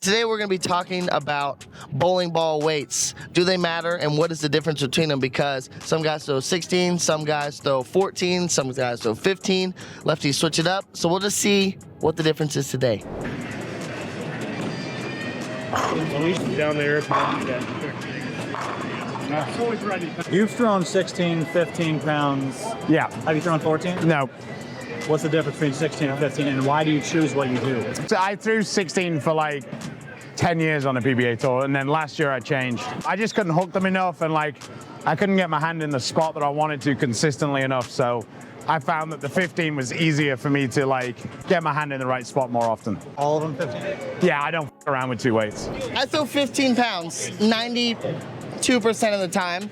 Today we're going to be talking about bowling ball weights. Do they matter, and what is the difference between them? Because some guys throw 16, some guys throw 14, some guys throw 15. Lefties switch it up. So we'll just see what the difference is today. Down there. You've thrown 16, 15 pounds. Yeah. Have you thrown 14? No. What's the difference between 16 and 15, and why do you choose what you do? So I threw 16 for like 10 years on a PBA tour, and then last year I changed. I just couldn't hook them enough, and like I couldn't get my hand in the spot that I wanted to consistently enough, so I found that the 15 was easier for me to like get my hand in the right spot more often. All of them 15? Yeah, I don't f around with two weights. I throw 15 pounds 92% of the time.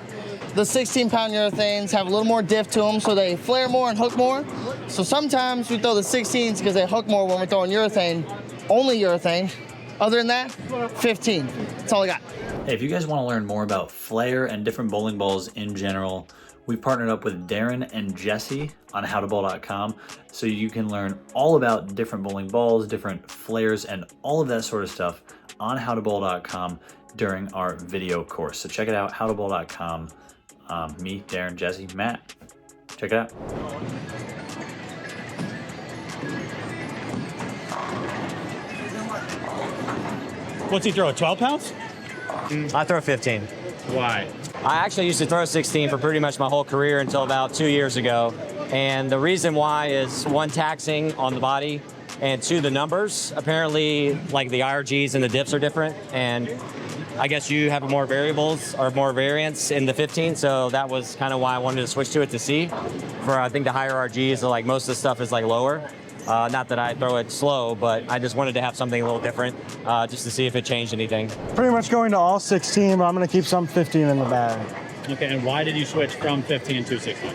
The 16-pound urethanes have a little more diff to them, so they flare more and hook more. So sometimes we throw the 16s because they hook more when we're throwing urethane, only urethane. Other than that, 15. That's all I got. Hey, if you guys want to learn more about flare and different bowling balls in general, we've partnered up with Darren and Jesse on howtobowl.com, so you can learn all about different bowling balls, different flares, and all of that sort of stuff on howtobowl.com during our video course. So check it out, howtobowl.com. Me, Darren, Jesse, Matt. Check it out. What's he throw, 12 pounds? I throw 15. Why? I actually used to throw 16 for pretty much my whole career until about 2 years ago. And the reason why is one, taxing on the body, and two, the numbers. Apparently, like the IRGs and the dips are different. And I guess you have more variables or more variance in the 15, so that was kind of why I wanted to switch to it to see. For I think the higher RGs, so like most of the stuff is like lower. Not that I throw it slow, but I just wanted to have something a little different, just to see if it changed anything. Pretty much going to all 16, but I'm going to keep some 15 in the bag. Okay, and why did you switch from 15 to 16?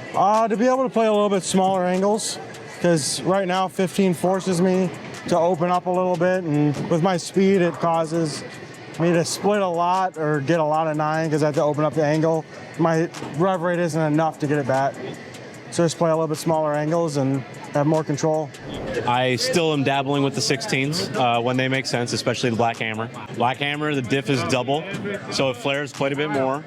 To be able to play a little bit smaller angles, because right now 15 forces me to open up a little bit, and with my speed it causes me to split a lot or get a lot of 9 because I have to open up the angle. My rev rate isn't enough to get it back. So just play a little bit smaller angles and have more control. I still am dabbling with the 16s when they make sense, especially the Black Hammer. Black Hammer, the diff is double, so it flares quite a bit more.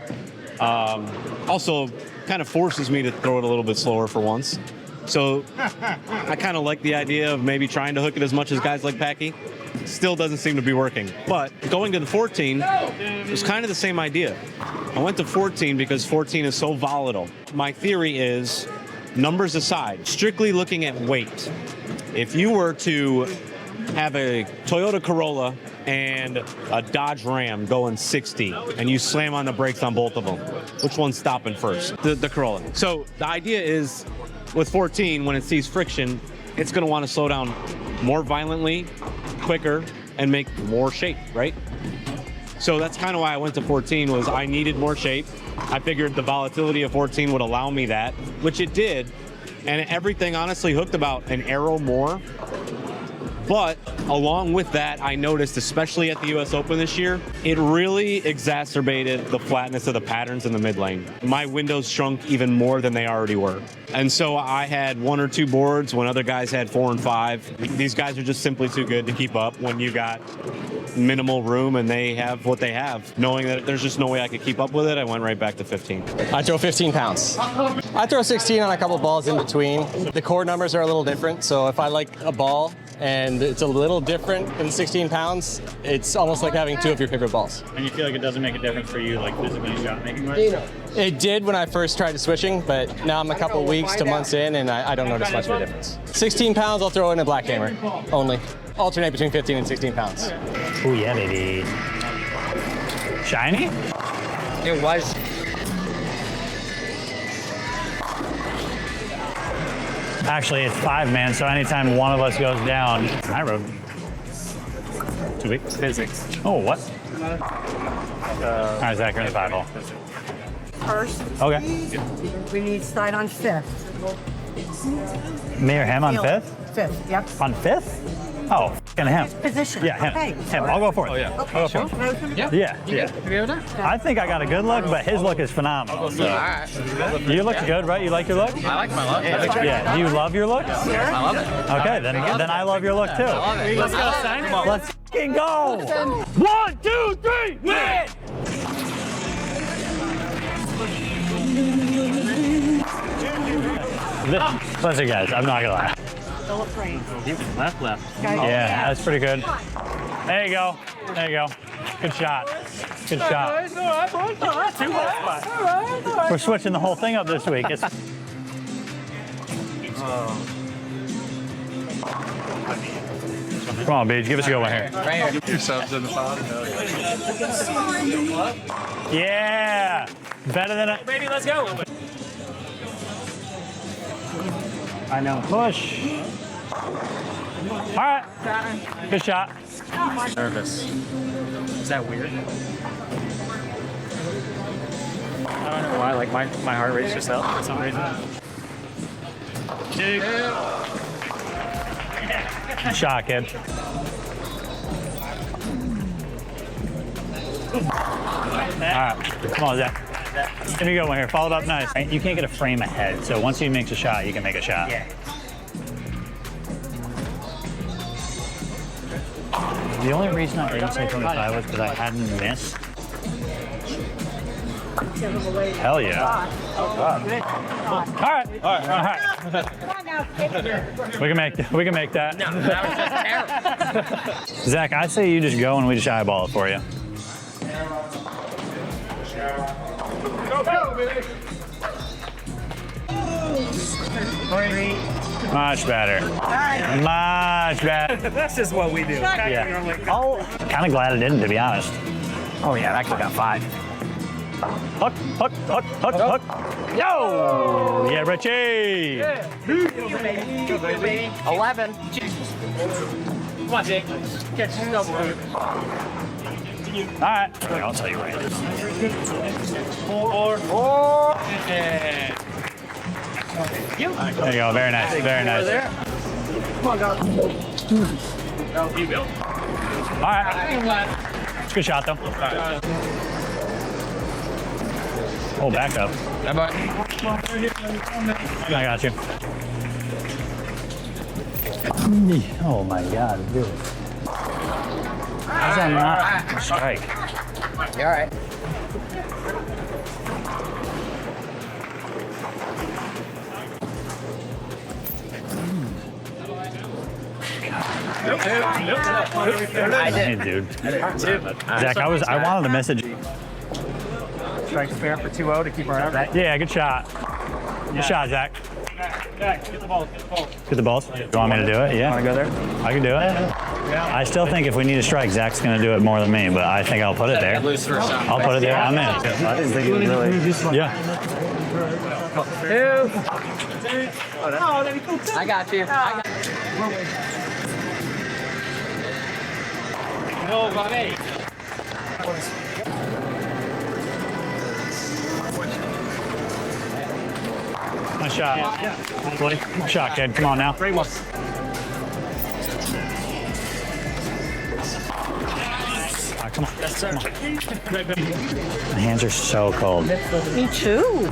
Also, kind of forces me to throw it a little bit slower for once. So I kind of like the idea of maybe trying to hook it as much as guys like Packy. Still doesn't seem to be working. But going to the 14 was kind of the same idea. I went to 14 because 14 is so volatile. My theory is, numbers aside, strictly looking at weight. If you were to have a Toyota Corolla and a Dodge Ram going 60 and you slam on the brakes on both of them, which one's stopping first? The Corolla. So the idea is, with 14, when it sees friction, it's going to want to slow down more violently, quicker, and make more shape, right? So that's kind of why I went to 14, was I needed more shape. I figured the volatility of 14 would allow me that, which it did. And everything honestly hooked about an arrow more. But along with that, I noticed, especially at the US Open this year, it really exacerbated the flatness of the patterns in the mid lane. My windows shrunk even more than they already were. And so I had 1 or 2 boards when other guys had 4 and 5. These guys are just simply too good to keep up when you got minimal room and they have what they have. Knowing that there's just no way I could keep up with it, I went right back to 15. I throw 15 pounds. I throw 16 on a couple balls in between. The core numbers are a little different, so if I like a ball and it's a little different than 16 pounds, it's almost like having 2 of your favorite balls. And you feel like it doesn't make a difference for you, like physically shot making wise? It did when I first tried switching, but now I'm a couple weeks to months in and I don't notice much of a difference. 16 pounds, I'll throw in a Black Hammer only. Alternate between 15 and 16 pounds. Oh yeah, baby. Shiny? It was. Actually, it's 5 man, so anytime one of us goes down, I wrote 2 weeks. Physics. Oh, what? All right, Zach, you're in the 5-hole. First, Okay. we need to start on 5th. Me or him on 5th? 5th, yep. On 5th? Oh, f***ing him. Position. Yeah, him. Okay. Him. I'll go for it. Okay, I'll go for it. Yeah. Yeah. I think I got a good look, but his look is phenomenal. So. You look good, right? You like your look? I like my look. Yeah. Do you love your look? I love it. Okay, then I love your look too. Let's go, son. Let's fucking go! 1, 2, 3, win! Listen, guys, I'm not gonna lie. Left. Yeah, that's pretty good. There you go. There you go. Good shot. Good shot. We're switching the whole thing up this week. It's Come on, Beach. Give us a go right here. Right here. Your subs in the pod. Yeah. Better than a... Baby, let's go. I know. Push. All right. Good shot. Nervous. Is that weird? I don't know why. Like my heart rate's just up for some reason. Good shot, kid. All right. Come on, Zach. Here we go, one here. Followed up nice. You can't get a frame ahead, so once he makes a shot, you can make a shot. Yeah. The only reason I didn't say 25 was because I hadn't missed. Hell yeah. All right. We can make that. No, that was just terrible. Zach, I say you just go and we just eyeball it for you. Much better. Much better. That's just what we do. Yeah. Oh, kind of glad I didn't, to be honest. Oh yeah, that could have got 5. Hook. Yo! Yeah, Richie! 11. Come on, Jake. Catch the double. All right. I'll tell you right. 4. There you go. Very nice. Very nice. Come on, guys. All right. It's a good shot, though. Oh, back up. I got you. Oh my God, dude. How's that not a strike? You all right? Hey, dude. Zach, I wanted to message. Strike spare for 2-0 to keep our average. Yeah, good shot. Good shot, Zach. Get the ball. Get the balls. You want me to do it? Yeah. Want to go there? I can do it. I still think if we need a strike, Zach's going to do it more than me, but I think I'll put it there. I'll put it there. I'm in. I didn't think it was really. Yeah. I got you. No, buddy. Nice shot. Good shot, kid. Come on now. Great one. Come on. My hands are so cold. Me too.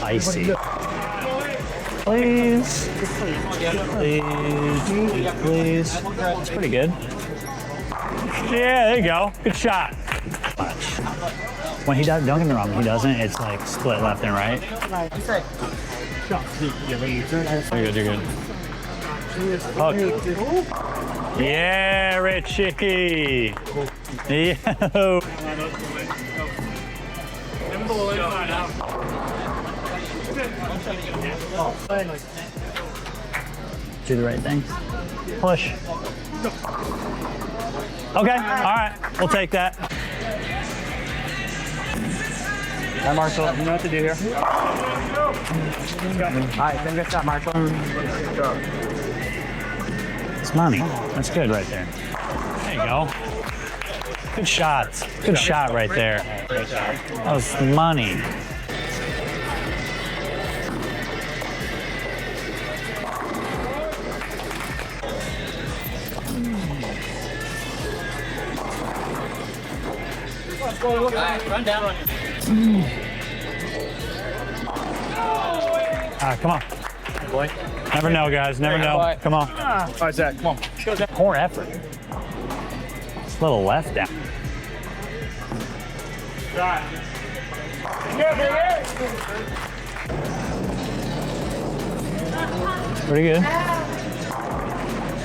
Icy. Please. Please. That's pretty good. Yeah, there you go. Good shot. When he does, don't get me wrong, when he doesn't, it's like split left and right. You're good. Hook. Yeah, Richie. Yo. Do the right thing. Push. Okay, all right, we'll take that. Hi, Marshall. You know what to do here. All right, then good shot, Marshall. It's money. That's good right there. There you go. Good shots. Good shot right there. That was money. Run down on you. Come on. Boy. Never know, guys. Never know. Come on. All right, Zach, come on. Poor effort. Little left down. Pretty good.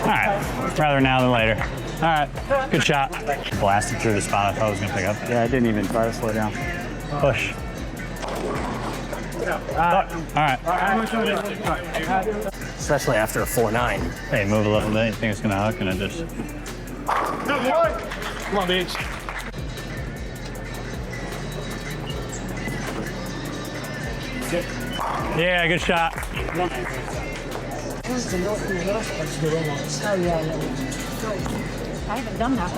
All right, rather now than later. All right, good shot. Blasted through the spot I thought I was gonna pick up. Yeah, I didn't even try to slow down. Push. All right. Especially after a 4-9. Hey, move a little bit. You think it's gonna hook, and it just. Come on, Beach. Yeah, good shot. Oh, yeah. I haven't done that.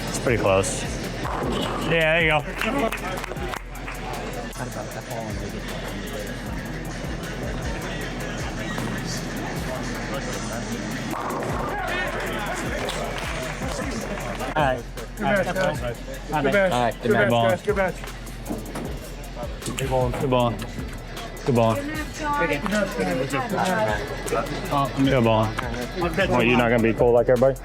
It's pretty close. Yeah, there you go. All right. Good match. Good match. Good match. Good ball. Good ball. Good ball. Good ball. Well, you're not gonna be cool like everybody?